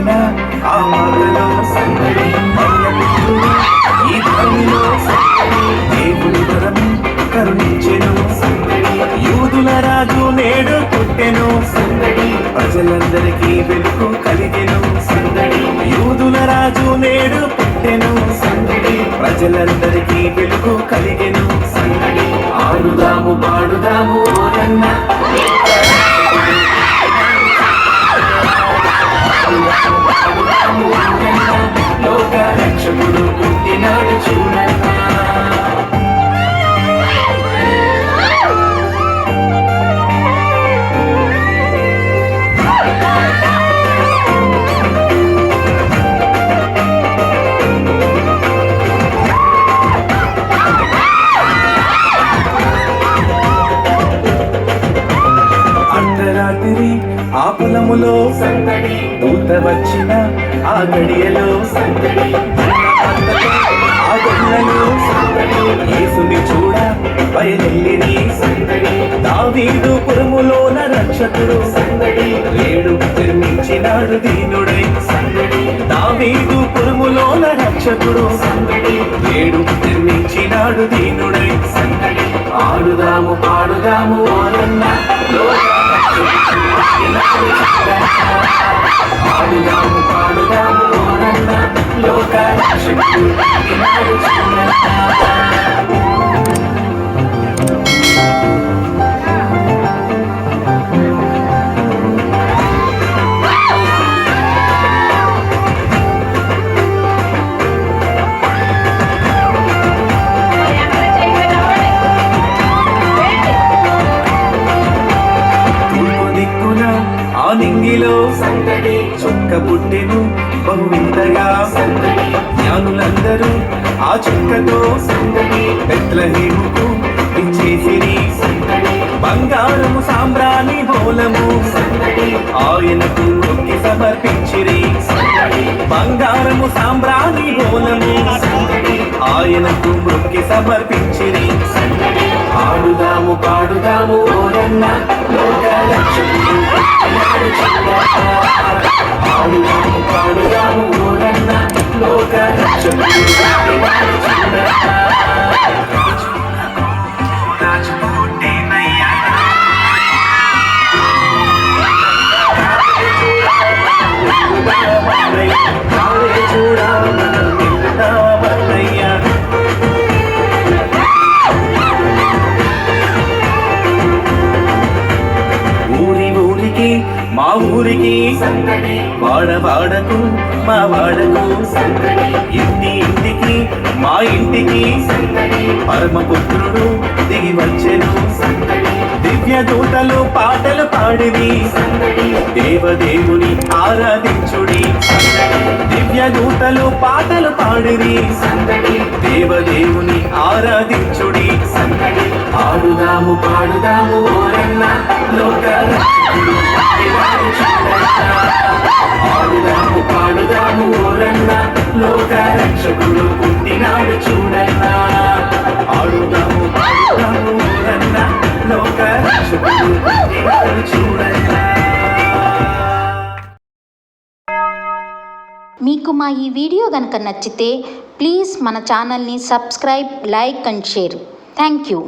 పుట్టిన ఆ మాటలో సందడి మర్యపుత్రుడు ఈ ధరణిలో సందడి దేవుని వరం కరుణించెను సందడి యూదుల రాజు నేడు పుట్టెను సందడి ప్రజలందరికీ వెలుగు కలిగెను సందడి యూదుల రాజు నేడు పుట్టెను సందడి ప్రజలందరికీ వెలుగు కలిగెను సందడి ఆడుదాము పాడుదాము ఓరన్న లోక రక్షకుడు పుట్టినాడు చూడన్నా ఆ పొలములో సందడి దూత వచ్చిన ఆ గడియలో సందడి ఆ గొల్లలో సందడి యేసుని చూడ బయలుదేరి సందడి దావీదు పురములోన రక్షకుడు సందడి రేడు నిర్మించినాడు దీనుడై సందడి దావీదు పురములోన రక్షకుడు సందడి రేడు నిర్మించినాడు దీనుడై సందడి ఆడుదాము పాడుదాము ఓరన్న ఆడుదాము పాడుదాము ఓరన్న లోక రక్షకుడు పుట్టినాడు చూడన్నా నింగిలో సందడి చుక్క పుట్టెను బహువింతగా సందడి జ్ఞానులందరూ ఆ చుక్కతో సందడి బెత్లెహేముకు ఇచ్చేసిరి సందడి బంగారము సాంబ్రాణి బోలము సందడి ఆయనకు మొక్కి సమర్పించిరి సందడి బంగారము సాంబ్రాణి బోలము సందడి ఆయనకు మొక్కి సమర్పించిరి సందడి ఆడుదాము పాడుదాము ఓరన్న లోక రక్షకుడు ఆడుదాము పాడుదాము ఓరన్న లోక రక్షకుడు మా ఊరికి సందడి వాడవాడకు మా వాడకు సందడి ఇంటి ఇంటికి మా ఇంటికి సందడి పరమపుత్రుడు దిగి వచ్చెను సందడి దివ్య దూతలు పాటలు పాడివి సందడి దేవదేవుని ఆరాధించుడి సందడి దివ్య దూతలు పాటలు పాడివి సందడి దేవదేవుని ఆరాధించుడి సందడి ఆడుదాము పాడుదాము ఓరన్న లోక రక్షకుడు ఆడుదాము పాడుదాము ఓరన్న లోక రక్షకుడు పుట్టినాడు చూడన్నా ఆడుదాము పాడుదాము ఓరన్న లోక రక్షకుడు పుట్టినాడు చూడన్నా. మీకు మా ఈ వీడియో కనుక నచ్చితే ప్లీజ్ మన ఛానల్ని subscribe, like and share. Thank you.